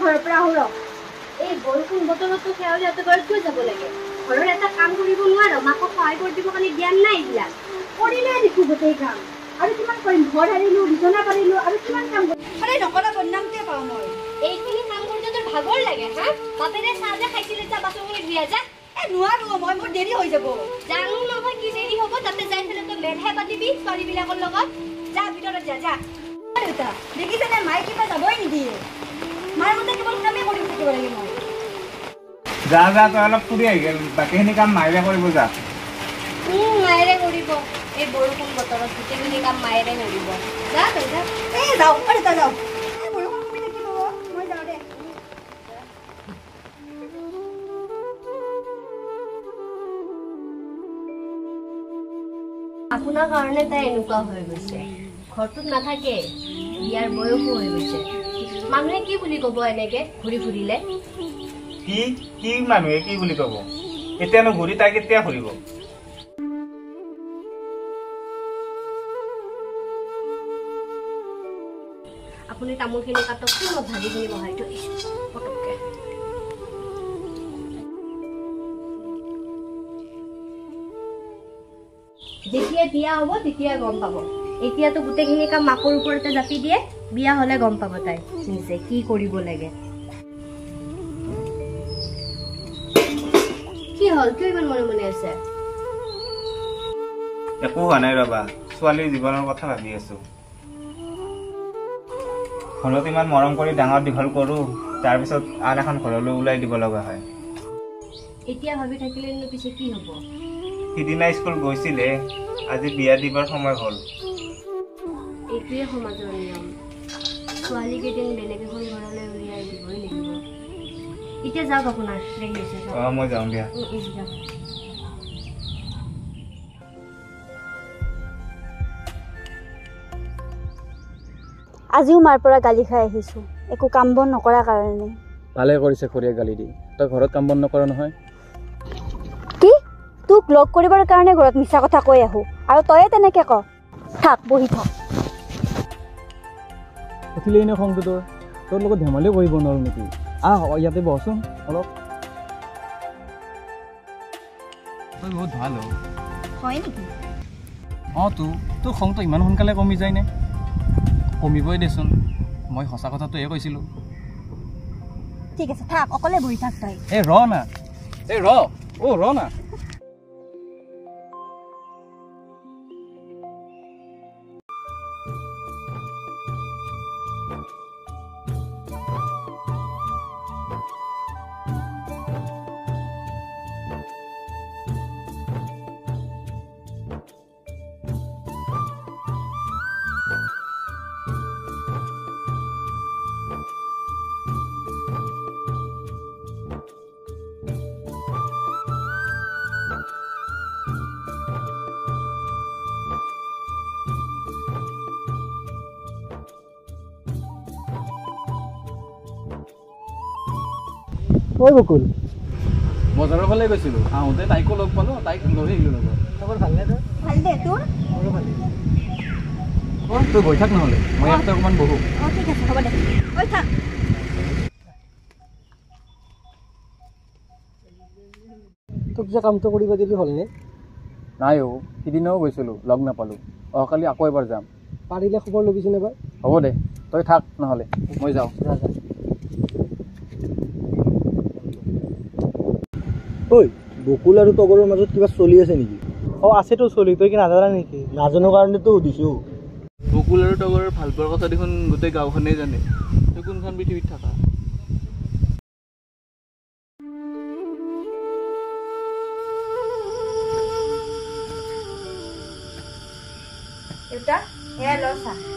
ঘৰৰ পৰা আহো ৰ এই বৰষুণ বতৰতো খেয়ালি হাতে ঘৰত কিয় যাব লাগে ঘৰৰ এটা কাম কৰিব নোৱাৰো মাকক সহায় কৰি দিব কাৰণে জ্ঞান নাই এইবিলাক কৰিলে দেখো গোটেই কাম আৰু কিমান কৰিম ঘৰ হাৰিলো বিছনা পাৰিলো আৰু কিমান কাম কৰিম সদায় নকৰা বদনামটোৱে পাওঁ মই এইখিনি কাম কৰোঁতে তোৰ ভাগৰ লাগে হা বাপেৰে চাহ যে খাইছিলে যা বাচনখিনি ধুই যা নোৱাৰো মই মোৰ দেৰি হৈ যাব জানো নহয় কি দেৰি হ'ব তাতে যাই পেলাই তই মেলহে পাতিবি ছোৱালীবিলাকৰ লগত যা ভিতৰত যা যা দেউতা দেখিছেনে মায়ে কিবা যাবই নিদিয়ে মাৰ মতে কেৱল কামেই কৰি থাকিব লাগে মই যা যা তই অলপ ফুৰি আহি গ'ল বাকীখিনি কাম মায়েৰে কৰিব যা মায়েৰে কৰিব এই বৰষুণ বতৰত গোটেইখিনি কাম মায়েৰে কৰিব যা তই যা এই যাওঁ তই যাওঁ বৰষুণ কমি থাকিব মই যাওঁ দে আপোনাৰ কাৰণে তাই এনেকুৱা হৈ গৈছে ঘৰটোত নাথাকে বিয়াৰ বয়সো হৈ গৈছে মানুহে কি বুলি ক'ব এনেকে ঘূৰি ফুৰিলে কি মানুহে কি বুলি ক'ব এতিয়ানো ঘূৰি তাই কেতিয়া ফুৰিব আপুনি তামোলখিনি কাটকচোন মই ভাজিখিনি বহাই থৈ দিছোঁ পটককৈ যেতিয়া বিয়া হ'ব তেতিয়া গম পাব এতিয়াতো গোটেইখিনি কাম মাকৰ ওপৰতে জাপি দিয়ে বিয়া হ'লে গম পাব তাই নিজে কি কৰিব লাগে কি হ'ল কিয় ইমান মনে মনে আছে একো হোৱা নাই ৰবা ছোৱালীৰ জীৱনৰ কথা ভাবি আছো ঘৰত ইমান মৰম কৰি ডাঙৰ দীঘল কৰো তাৰপিছত আন এখন ঘৰলৈ ওলাই দিব লগা হয় এতিয়া ভাবি থাকিলে পিছে কি হ'ব সিদিনা স্কুল গৈছিলে আজি বিয়া দিবৰ সময় হ'ল এইটোৱে সমাজৰ নিয়ম ছোৱালী কেইদিন বেলেগ এখন ঘৰলৈ উলিয়াই দিবই লাগিব এতিয়া যাওক আপোনাৰ দেৰি হৈছে মই যাওঁ দিয়া আজিও মাৰ পৰা গালি খাই আহিছো একো কাম বন নকৰাৰ কাৰণে ভালে কৰিছে খুৰীয়ে গালি দি তই ঘৰত কাম বন নকৰ নহয় কি তোক লগ কৰিবৰ কাৰণে ঘৰত মিছা কথা কৈ আহো আৰু তয়ে তেনেকে ক থাক বহি থাক উঠিলে এনে খংটো তোৰ লগত ধেমালিও কৰিব নোৱাৰো নেকি আহ ইয়াতে বহচোন অলপ তই বহুত ভাল হয় নেকি তোৰ খংটো ইমান সোনকালে কমি যায় নে কমিবই দেচোন মই সঁচা কথাটোহে কৈছিলোঁ ঠিক আছে থাক অকলে বহি থাক তই ৰ না ৰ না বকুল বজাৰৰ ফালে গৈছিলোঁ আহোঁতে তাইকো লগ পালোঁ তাইক লৈ আহিলোঁ লগত খবৰ ভালনে তোৰ ভাল দে তোৰ মোৰো ভালেই তই গৈ থাক নহ'লে মই ইয়াতে অকণমান বহোঁ ঠিক আছে হ'ব দে ঐ থাক তোক যে কামটো কৰিব দিলি হ'লনে নাই সিদিনাও গৈছিলোঁ লগ নাপালোঁ অহাকালি আকৌ এবাৰ যাম পাৰিলে খবৰ ল'বিচোন এবাৰ হ'ব দে তই থাক নহ'লে মই যাওঁ ঐ বকুল আৰু তগৰৰ মাজত কিবা চলি আছে নেকি আছেতো চলি তই কি নাজানা নেকি নাজানো কাৰণেতো সুধিছোঁ বকুল আৰু তগৰৰ ভাল পোৱাৰ কথা দেখোন গোটেই গাঁওখনেই জানে তই কোনখন পৃথিৱীত থাকা দেউতা এয়া ল চাহ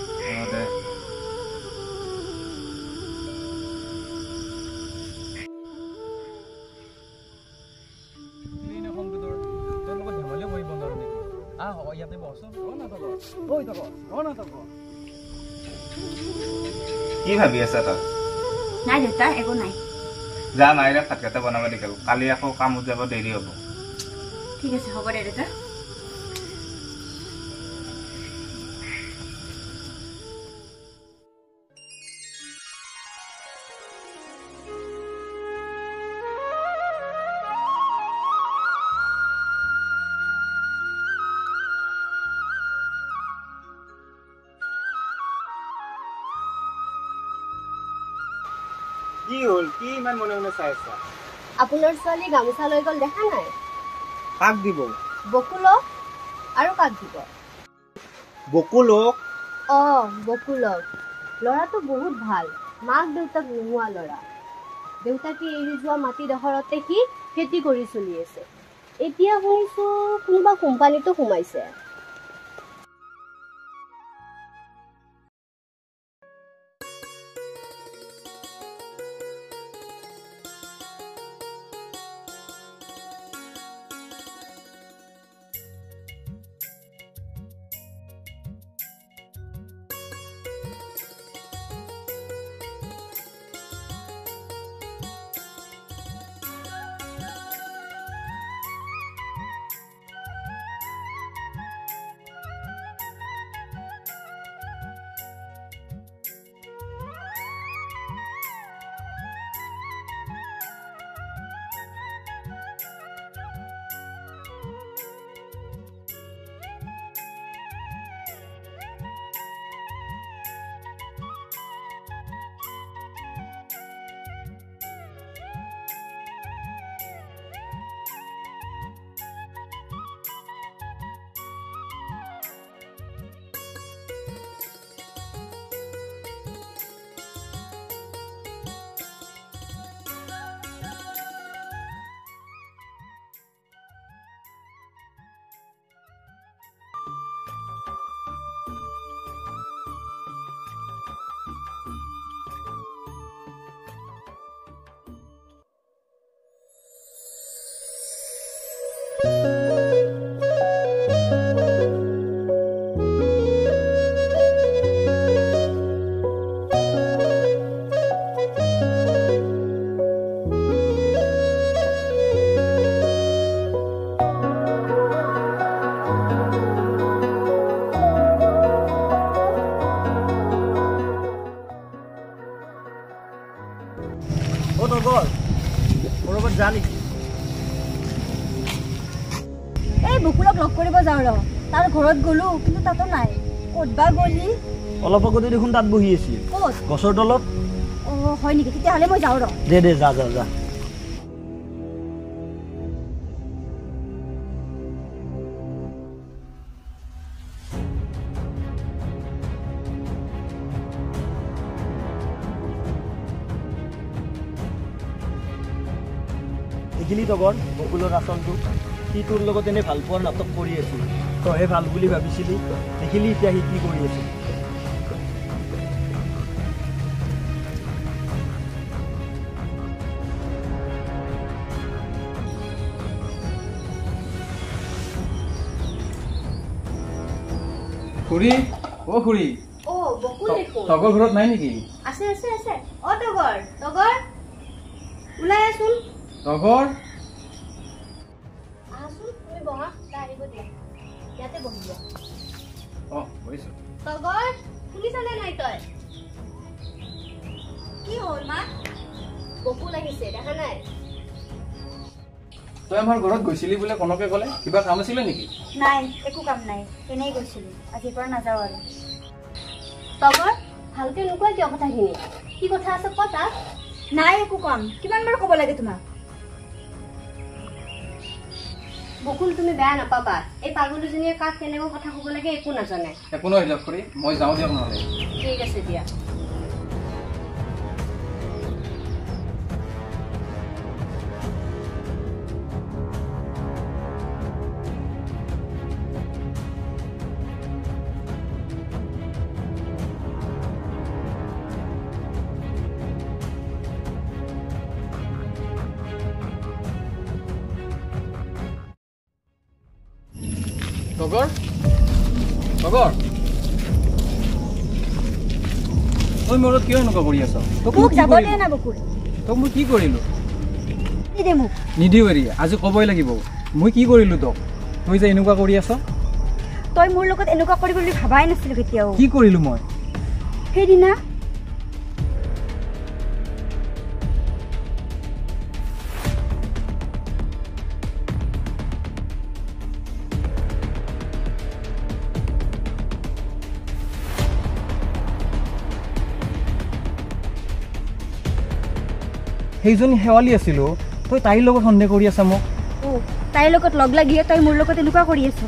কি ভাবি আছা তই নাই দেউতা একো নাই যা মায়েৰে ভাতকেইটা বনাব দিছিল কালি আকৌ কামত যাব দেৰি হ'ব ঠিক আছে হ'ব দে দেউতা কি হ'ল? কি ইমান মনে মনে চাই আছা? আপোনাৰ ছোৱালী গামোচা লৈ গ'ল দেখা নাই? কাক দিব? বকুলক। আৰু কাক দিব? বকুলক? বকুলক। ল'ৰাটো বহুত ভাল, মাক দেউতাক নোহোৱা ল'ৰা। দেউতাকে এৰি যোৱা মাটিডোখৰতে সি খেতি কৰি চলি আছে। এতিয়া শুনিছো কোনোবা কোম্পানীতো সোমাইছে। যা নেকি? এই বকুলক লগ কৰিব যাওঁ ৰ। তাৰ ঘৰত গ'লো কিন্তু তাতো নাই। ক'তবা গ'লি? অলপ আগতে দেখোন তাত বহি আছিল। ক'ত? গছৰ তলত। হয় নেকি? তেতিয়াহ'লে মই যাওঁ ৰ। দে যা যা যা। দেখিলি তগৰ বকুলৰ আচলটো? সি তোৰ লগত এনে ভাল পোৱাৰ নাটক কৰি আছিল। তইহে ভাল বুলি ভাবিছিলি। দেখিলি এতিয়া সি কি কৰি আছিল। খুৰী, খুৰী, বকুল দেখোন। তগৰ ঘৰত নাই নেকি? আছে আছে আছে। তগৰ তগৰ ওলাই আছোন। তগৰ আছোন, তুমি বহা। আহিব দিয়া, ইয়াতে বহি দিয়া। বুজিছো। তগৰ শুনিছানে নাই তই? কি হ'ল মা? বকুল আহিছে দেখা নাই? তই আমাৰ ঘৰত গৈছিলি বোলে, কনকে ক'লে কিবা কাম আছিলে নেকি? নাই, একো কাম নাই, এনেই গৈছিলোঁ। আজিৰ পৰা নাযাওঁ আৰু। তগৰ ভালকে নোকোৱা কিয় কথাখিনি? কি কথা আছে ক তাক। নাই একো কাম। কিমান বাৰ ক'ব লাগে তোমাক? বকুল তুমি বেয়া নাপাবা। এই পাগলীজনীয়ে কাক কেনেকৈ কথা ক'ব লাগে একো নাজানে। একো নহয় দিয়ক খুৰী, মই যাওঁ দিয়ক নহ'লে। ঠিক আছে দিয়া। তগৰ, তগৰ, তই মোৰ কিয় এনেকুৱা কৰি আছ? মোক যাব দে না বকুল। তোক মই কি কৰিলো? দে মোক। নিদিওঁ এৰি, আজি ক'বই লাগিব। মই কি কৰিলো তোক? তই যে এনেকুৱা কৰি আছ। তই মোৰ লগত এনেকুৱা কৰিব বুলি ভাবাই নাছিলো কেতিয়াও। কি কৰিলো মই? সেইদিনা সেইজনী শেৱালি আছিলোঁ, তই তাইৰ লগত সন্দেহ কৰি আছা মোক। তাইৰ লগত লগ লাগিয়ে তই মোৰ লগত এনেকুৱা কৰি আছ।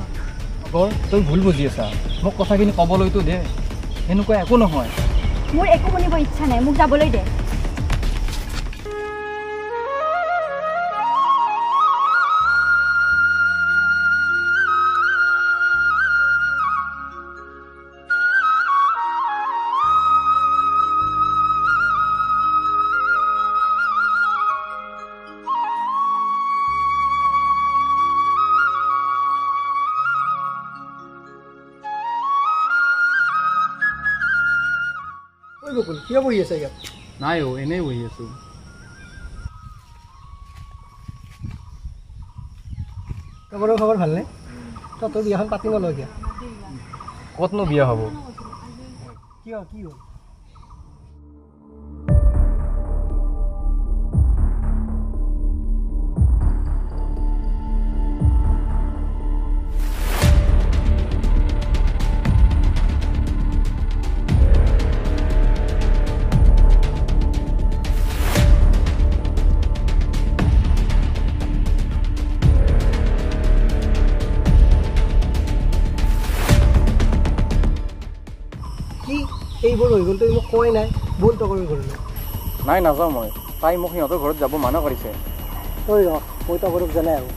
আগৰ তই ভুল বুজি আছা, মোক কথাখিনি ক'বলৈতো দে। এনেকুৱা একো নহয়। মোৰ একো শুনিব ইচ্ছা নাই, মোক যাবলৈ দে। ঐ বকুল, কিয় বহি আছে ইয়াত? নাই এনেই বহি আছোঁ। খবৰ খবৰ ভালনে? তই বিয়াখন পাতি নলওঁ এতিয়া। ক'তনো বিয়া হ'ব? কিয় কি হ'ল? এইবোৰ হৈ গ'ল, তই মোক কোৱাই নাই। ব'ল তই ঘৰলৈ। নাই নাযাওঁ মই। তাই মোক সিহঁতৰ ঘৰত যাব মানা কৰিছে। ঐ ৰ, মই তগৰক জনাই আহোঁ।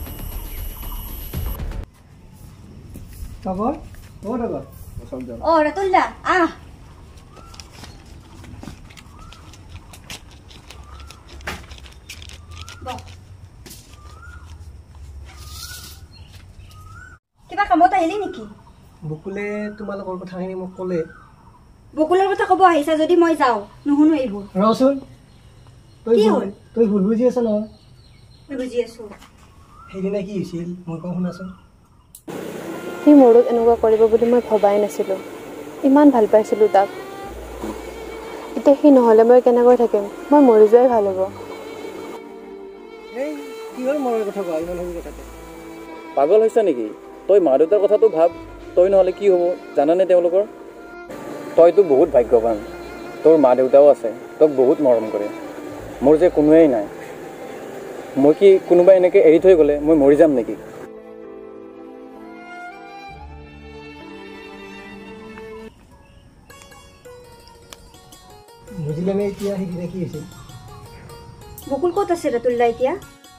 তগৰ তগৰ ৰতুল দা আহ। কিবা কামত আহিলি নেকি? বকুলে তোমালোকৰ কথাখিনি মোক ক'লে। বকুলৰ কথা ক'ব আহিছা যদি মই যাওঁ, নুশুনো এইবোৰ। ৰচোন, কি হ'ল? তই ভুল বুজি আছ নহয়। মই বুজি আছো। সেইদিনা কি হৈছিল মই কওঁ শুনাচোন। সি মোৰক এনেকুৱা কৰিব বুলি মই ভবাই নাছিলোঁ। ইমান ভাল পাইছিলোঁ তাক। এতিয়া সি নহ'লে মই কেনেকৈ থাকিম? মই মৰি যোৱাই ভাল হ'ব। এই কিহৰ মৰৰ কথা কোৱা ইমান সৰু কথাতে? পাগল হৈছ নেকি? তই মা দেউতাৰ কথাটো ভাব। তই নহ'লে কি হ'ব জানানে তেওঁলোকৰ? তইতো বহুত ভাগ্যৱান, তোৰ মা দেউতাও আছে, তোক বহুত মৰম কৰে। মোৰ যে কোনোৱেই নাই। মই কি কোনোবাই এনেকৈ এৰি থৈ গ'লে মই মৰি যাম নেকি? বুজিলেনে এতিয়া সেইদিনা কি হৈছিল? বকুল ক'ত আছে ৰতুল্লা এতিয়া?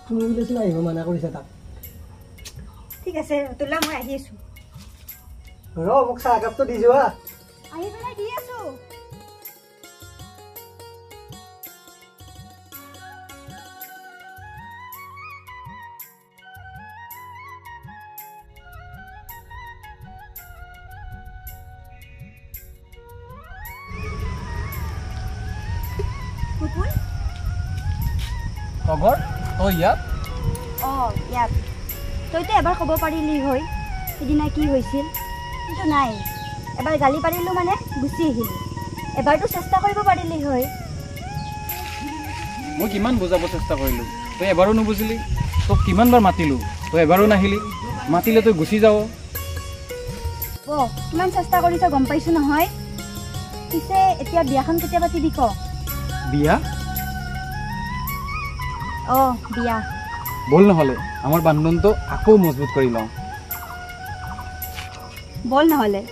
তুমি বোলেচোন আহিব মানা কৰিছা তাক। ঠিক আছে ৰতুল্লা, মই আহি আছো। ৰ, মোক চাহ একাপটো দি যোৱা। আহি পেলাই দি আছো। বকুল খবৰ তই ইয়াত? ইয়াত তইতো এবাৰ ক'ব পাৰিলি হয় সেইদিনা কি হৈছিল, কিন্তু নাই। এবাৰ গালি পাৰিলোঁ মানে গুচি আহিলোঁ। এবাৰতো চেষ্টা কৰিব পাৰিলি হয়। মই কিমান বুজাব চেষ্টা কৰিলোঁ, তই এবাৰো নুবুজিলি। তোক কিমানবাৰ মাতিলোঁ, তই এবাৰো নাহিলি। মাতিলে তই গুচি যাৱ। কিমান চেষ্টা কৰিছ গম পাইছোঁ নহয়। পিছে এতিয়া বিয়াখন কেতিয়া পাতিবি ক? বিয়া? বিয়া। বল নহ'লে আমাৰ বান্ধোনটো আকৌ মজবুত কৰি লওঁ। বল নহ'লে।